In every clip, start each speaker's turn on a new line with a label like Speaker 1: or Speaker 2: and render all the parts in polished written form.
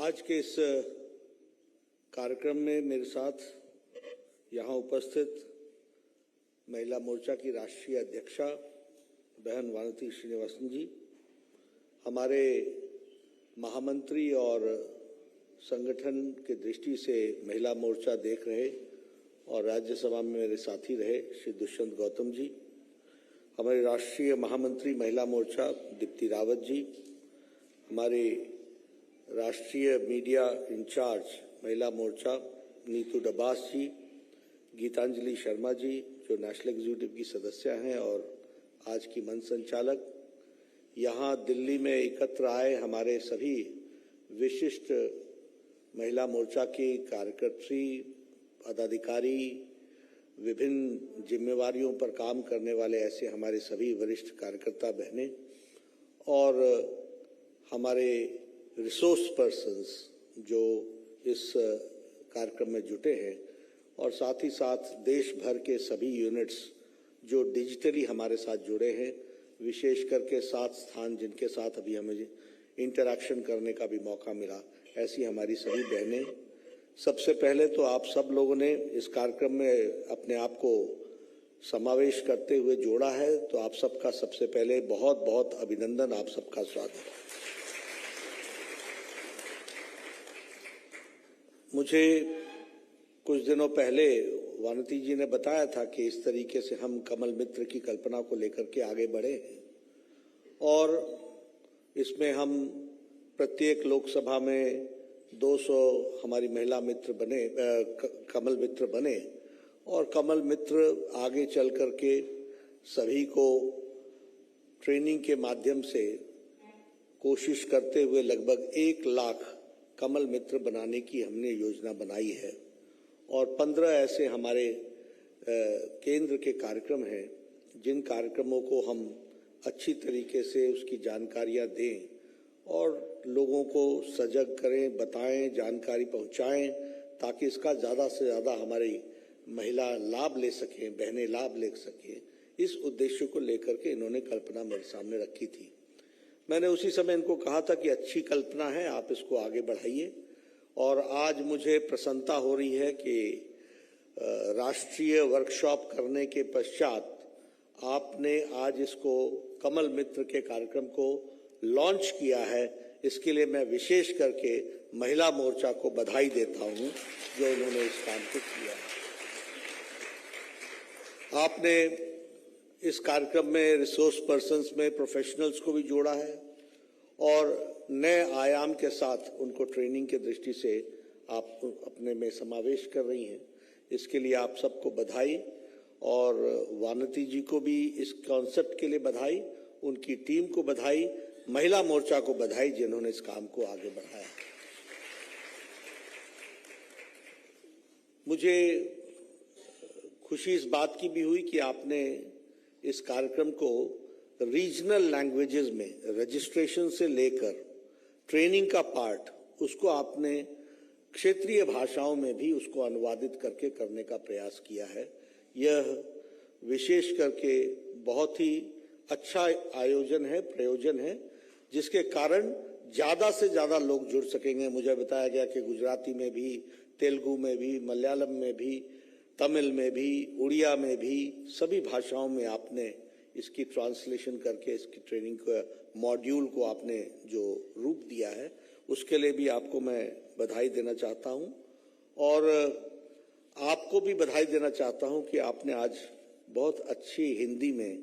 Speaker 1: आज के इस कार्यक्रम में मेरे साथ यहाँ उपस्थित महिला मोर्चा की राष्ट्रीय अध्यक्षा बहन वानती श्रीनिवासन जी, हमारे महामंत्री और संगठन के दृष्टि से महिला मोर्चा देख रहे और राज्यसभा में मेरे साथी रहे श्री दुष्यंत गौतम जी, हमारे राष्ट्रीय महामंत्री महिला मोर्चा दीप्ति रावत जी, हमारे राष्ट्रीय मीडिया इंचार्ज महिला मोर्चा नीतू डबास जी, गीतांजलि शर्मा जी जो नेशनल एग्जीक्यूटिव की सदस्य हैं और आज की मंच संचालक, यहाँ दिल्ली में एकत्र आए हमारे सभी विशिष्ट महिला मोर्चा के कार्यकर्त्री, पदाधिकारी, विभिन्न जिम्मेवारियों पर काम करने वाले ऐसे हमारे सभी वरिष्ठ कार्यकर्ता बहनें और हमारे रिसोर्स पर्सन्स जो इस कार्यक्रम में जुटे हैं और साथ ही साथ देश भर के सभी यूनिट्स जो डिजिटली हमारे साथ जुड़े हैं, विशेष करके 7 स्थान जिनके साथ अभी हमें इंटरैक्शन करने का भी मौका मिला, ऐसी हमारी सभी बहनें। सबसे पहले तो आप सब लोगों ने इस कार्यक्रम में अपने आप को समावेश करते हुए जोड़ा है, तो आप सबका सबसे पहले बहुत बहुत अभिनंदन, आप सबका स्वागत। मुझे कुछ दिनों पहले वानती जी ने बताया था कि इस तरीके से हम कमल मित्र की कल्पना को लेकर के आगे बढ़े हैं और इसमें हम प्रत्येक लोकसभा में 200 हमारी महिला मित्र बने, कमल मित्र बने और कमल मित्र आगे चल करके सभी को ट्रेनिंग के माध्यम से कोशिश करते हुए लगभग 1 लाख कमल मित्र बनाने की हमने योजना बनाई है और 15 ऐसे हमारे केंद्र के कार्यक्रम हैं जिन कार्यक्रमों को हम अच्छी तरीके से उसकी जानकारियां दें और लोगों को सजग करें, बताएं, जानकारी पहुंचाएं ताकि इसका ज़्यादा से ज़्यादा हमारी महिला लाभ ले सकें, बहनें लाभ ले सकें। इस उद्देश्य को लेकर के इन्होंने कल्पना मेरे सामने रखी थी। मैंने उसी समय इनको कहा था कि अच्छी कल्पना है, आप इसको आगे बढ़ाइए और आज मुझे प्रसन्नता हो रही है कि राष्ट्रीय वर्कशॉप करने के पश्चात आपने आज इसको कमल मित्र के कार्यक्रम को लॉन्च किया है। इसके लिए मैं विशेष करके महिला मोर्चा को बधाई देता हूं जो इन्होंने इस काम को किया है। आपने इस कार्यक्रम में रिसोर्स पर्सन्स में प्रोफेशनल्स को भी जोड़ा है और नए आयाम के साथ उनको ट्रेनिंग के दृष्टि से आप अपने में समावेश कर रही हैं। इसके लिए आप सबको बधाई और वानती जी को भी इस कॉन्सेप्ट के लिए बधाई, उनकी टीम को बधाई, महिला मोर्चा को बधाई जिन्होंने इस काम को आगे बढ़ाया। मुझे खुशी इस बात की भी हुई कि आपने इस कार्यक्रम को रीजनल लैंग्वेजेस में रजिस्ट्रेशन से लेकर ट्रेनिंग का पार्ट उसको आपने क्षेत्रीय भाषाओं में भी उसको अनुवादित करके करने का प्रयास किया है। यह विशेष करके बहुत ही अच्छा आयोजन है, प्रयोजन है, जिसके कारण ज़्यादा से ज़्यादा लोग जुड़ सकेंगे। मुझे बताया गया कि गुजराती में भी, तेलुगु में भी, मलयालम में भी, तमिल में भी, उड़िया में भी, सभी भाषाओं में आपने इसकी ट्रांसलेशन करके इसकी ट्रेनिंग का मॉड्यूल को आपने जो रूप दिया है उसके लिए भी आपको मैं बधाई देना चाहता हूं और आपको भी बधाई देना चाहता हूं कि आपने आज बहुत अच्छी हिंदी में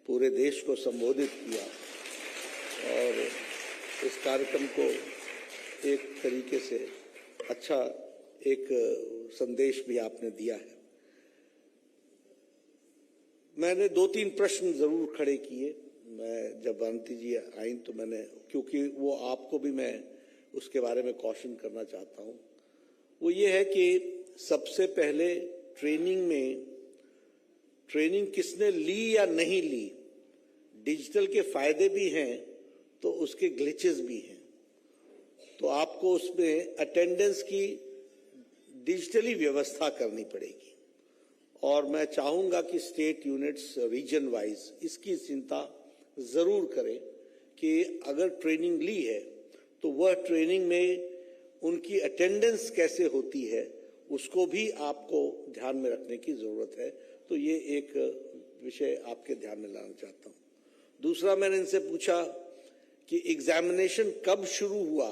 Speaker 1: पूरे देश को संबोधित किया और इस कार्यक्रम को एक तरीके से अच्छा एक संदेश भी आपने दिया है। मैंने 2-3 प्रश्न जरूर खड़े किए। मैं जब वानती जी आई तो मैंने, क्योंकि वो आपको भी मैं उसके बारे में कॉशन करना चाहता हूं, वो ये है कि सबसे पहले ट्रेनिंग किसने ली या नहीं ली, डिजिटल के फायदे भी हैं तो उसके ग्लिचेस भी हैं, तो आपको उसमें अटेंडेंस की डिजिटली व्यवस्था करनी पड़ेगी और मैं चाहूंगा कि स्टेट यूनिट्स रीजन वाइज इसकी चिंता जरूर करें कि अगर ट्रेनिंग ली है तो वह ट्रेनिंग में उनकी अटेंडेंस कैसे होती है, उसको भी आपको ध्यान में रखने की जरूरत है। तो ये एक विषय आपके ध्यान में लाना चाहता हूँ। दूसरा, मैंने इनसे पूछा कि एग्जामिनेशन कब शुरू हुआ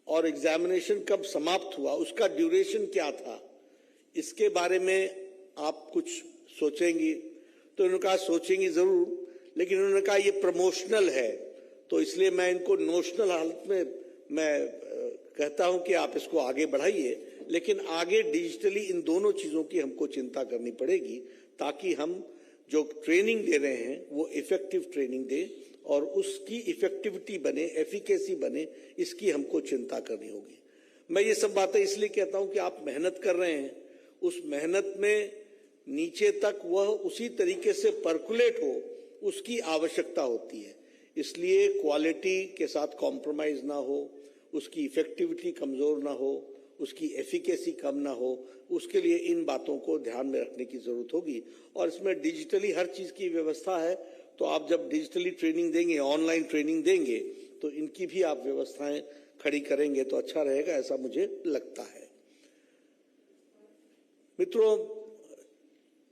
Speaker 1: और एग्जामिनेशन कब समाप्त हुआ, उसका ड्यूरेशन क्या था, इसके बारे में आप कुछ सोचेंगी। तो इन्होंने कहा सोचेंगी जरूर, लेकिन उन्होंने कहा ये प्रमोशनल है, तो इसलिए मैं इनको नोशनल हालत में मैं कहता हूं कि आप इसको आगे बढ़ाइए, लेकिन आगे डिजिटली इन दोनों चीजों की हमको चिंता करनी पड़ेगी, ताकि हम जो ट्रेनिंग दे रहे हैं वो इफेक्टिव ट्रेनिंग दे और उसकी इफेक्टिविटी बने, एफिकेसी बने, इसकी हमको चिंता करनी होगी। मैं ये सब बातें इसलिए कहता हूं कि आप मेहनत कर रहे हैं, उस मेहनत में नीचे तक वह उसी तरीके से परकुलेट हो, उसकी आवश्यकता होती है। इसलिए क्वालिटी के साथ कॉम्प्रोमाइज ना हो, उसकी इफेक्टिविटी कमजोर ना हो, उसकी एफिकेसी कम ना हो, उसके लिए इन बातों को ध्यान में रखने की जरूरत होगी। और इसमें डिजिटली हर चीज की व्यवस्था है, तो आप जब डिजिटली ट्रेनिंग देंगे, ऑनलाइन ट्रेनिंग देंगे, तो इनकी भी आप व्यवस्थाएं खड़ी करेंगे तो अच्छा रहेगा, ऐसा मुझे लगता है। मित्रों,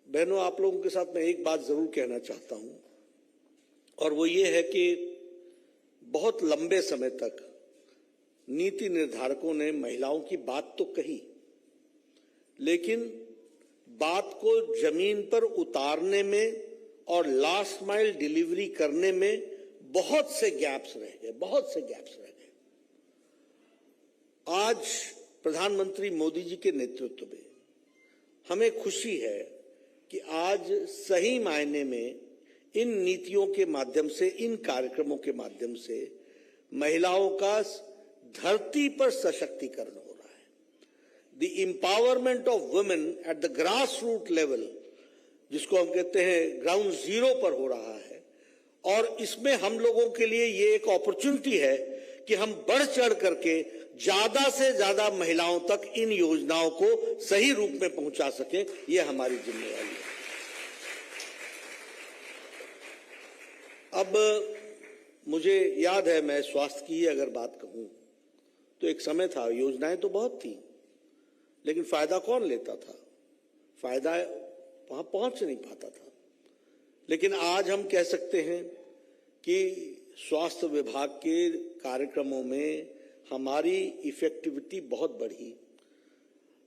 Speaker 1: बहनों, आप लोगों के साथ मैं एक बात जरूर कहना चाहता हूं, और वो ये है कि बहुत लंबे समय तक नीति निर्धारकों ने महिलाओं की बात तो कही, लेकिन बात को जमीन पर उतारने में और लास्ट माइल डिलीवरी करने में बहुत से गैप्स रह गए। आज प्रधानमंत्री मोदी जी के नेतृत्व में हमें खुशी है कि आज सही मायने में इन नीतियों के माध्यम से, इन कार्यक्रमों के माध्यम से महिलाओं का धरती पर सशक्तिकरण हो रहा है। The empowerment of women at the grass root level, जिसको हम कहते हैं ग्राउंड जीरो पर हो रहा है, और इसमें हम लोगों के लिए ये एक अपॉर्चुनिटी है कि हम बढ़ चढ़ करके ज्यादा से ज्यादा महिलाओं तक इन योजनाओं को सही रूप में पहुंचा सकें, ये हमारी जिम्मेदारी है। अब मुझे याद है, मैं स्वास्थ्य की अगर बात कहूं तो एक समय था, योजनाएं तो बहुत थी, लेकिन फायदा कौन लेता था? फायदा वहां पहुंच नहीं पाता था। लेकिन आज हम कह सकते हैं कि स्वास्थ्य विभाग के कार्यक्रमों में हमारी इफेक्टिविटी बहुत बढ़ी।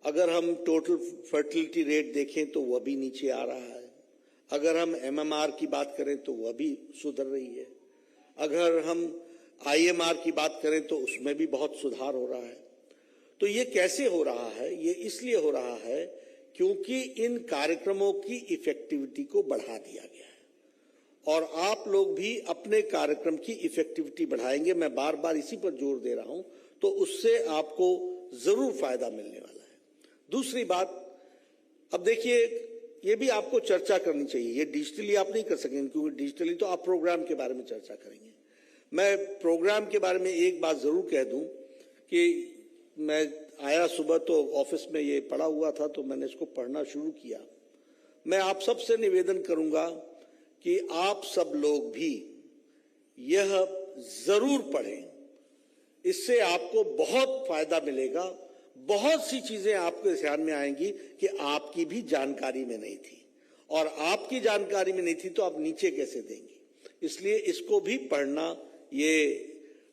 Speaker 1: अगर हम टोटल फर्टिलिटी रेट देखें तो वह भी नीचे आ रहा है। अगर हम एमएमआर की बात करें तो वह भी सुधर रही है। अगर हम आईएमआर की बात करें तो उसमें भी बहुत सुधार हो रहा है। तो ये कैसे हो रहा है? ये इसलिए हो रहा है क्योंकि इन कार्यक्रमों की इफेक्टिविटी को बढ़ा दिया गया है, और आप लोग भी अपने कार्यक्रम की इफेक्टिविटी बढ़ाएंगे, मैं बार बार इसी पर जोर दे रहा हूं, तो उससे आपको जरूर फायदा मिलने वाला है। दूसरी बात, अब देखिए, ये भी आपको चर्चा करनी चाहिए। ये डिजिटली आप नहीं कर सकेंगे, क्योंकि डिजिटली तो आप प्रोग्राम के बारे में चर्चा करेंगे। मैं प्रोग्राम के बारे में एक बात जरूर कह दूं कि मैं आया सुबह तो ऑफिस में ये पढ़ा हुआ था, तो मैंने इसको पढ़ना शुरू किया। मैं आप सबसे निवेदन करूंगा कि आप सब लोग भी यह जरूर पढ़ें, इससे आपको बहुत फायदा मिलेगा। बहुत सी चीजें आपके ध्यान में आएंगी कि आपकी भी जानकारी में नहीं थी, और आपकी जानकारी में नहीं थी तो आप नीचे कैसे देंगी। इसलिए इसको भी पढ़ना, ये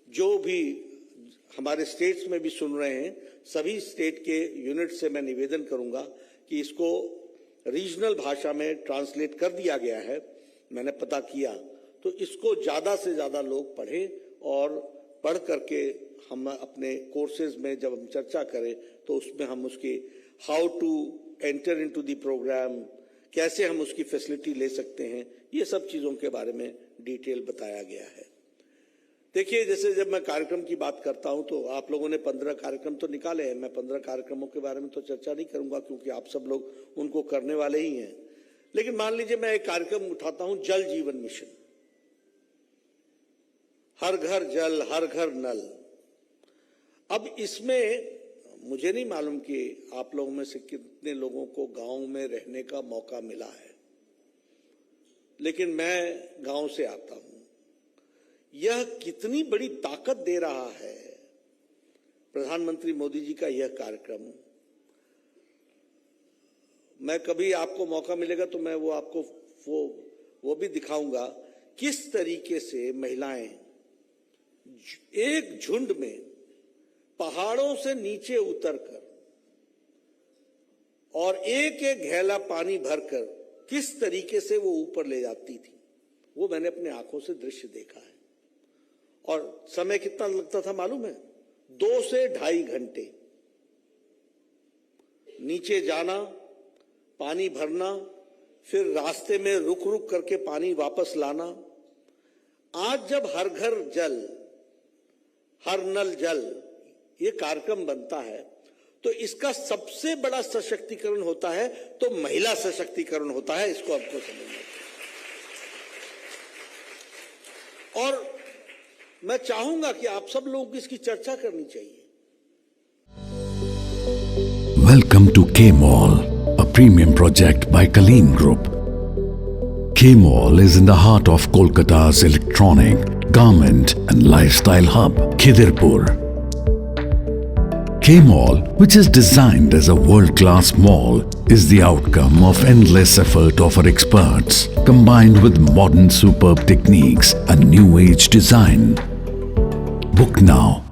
Speaker 1: जो भी हमारे स्टेट्स में भी सुन रहे हैं, सभी स्टेट के यूनिट से मैं निवेदन करूंगा कि इसको रीजनल भाषा में ट्रांसलेट कर दिया गया है, मैंने पता किया, तो इसको ज्यादा से ज्यादा लोग पढ़ें, और पढ़ करके हम अपने कोर्सेज में जब हम चर्चा करें तो उसमें हम उसकी how to enter into the program, कैसे हम उसकी फैसिलिटी ले सकते हैं, ये सब चीजों के बारे में डिटेल बताया गया है। देखिए, जैसे जब मैं कार्यक्रम की बात करता हूं तो आप लोगों ने 15 कार्यक्रम तो निकाले हैं। मैं 15 कार्यक्रमों के बारे में तो चर्चा नहीं करूंगा, क्योंकि आप सब लोग उनको करने वाले ही हैं। लेकिन मान लीजिए मैं एक कार्यक्रम उठाता हूं, जल जीवन मिशन, हर घर जल हर घर नल। अब इसमें मुझे नहीं मालूम कि आप लोगों में से कितने लोगों को गांव में रहने का मौका मिला है, लेकिन मैं गांव से आता हूं। यह कितनी बड़ी ताकत दे रहा है प्रधानमंत्री मोदी जी का यह कार्यक्रम, मैं कभी आपको मौका मिलेगा तो मैं वो आपको वो भी दिखाऊंगा किस तरीके से महिलाएं एक झुंड में पहाड़ों से नीचे उतरकर और एक एक घेला पानी भरकर किस तरीके से वो ऊपर ले जाती थी, वो मैंने अपने आंखों से दृश्य देखा है। और समय कितना लगता था मालूम है? 2 से 2.5 घंटे नीचे जाना, पानी भरना, फिर रास्ते में रुक रुक करके पानी वापस लाना। आज जब हर घर जल, हर नल जल ये कार्यक्रम बनता है तो इसका सबसे बड़ा सशक्तिकरण होता है तो महिला सशक्तिकरण होता है। इसको आपको समझना चाहिए और मैं चाहूंगा कि आप सब लोगों की इसकी चर्चा करनी चाहिए।
Speaker 2: Welcome to K-Mall, a premium project by Kaleen Group. K-Mall is in the heart of Kolkata's electronic, garment and lifestyle hub, Khidirpur. K-Mall, which is designed as a world-class mall, is the outcome of endless effort of our experts, combined with modern superb techniques and new age design. Book now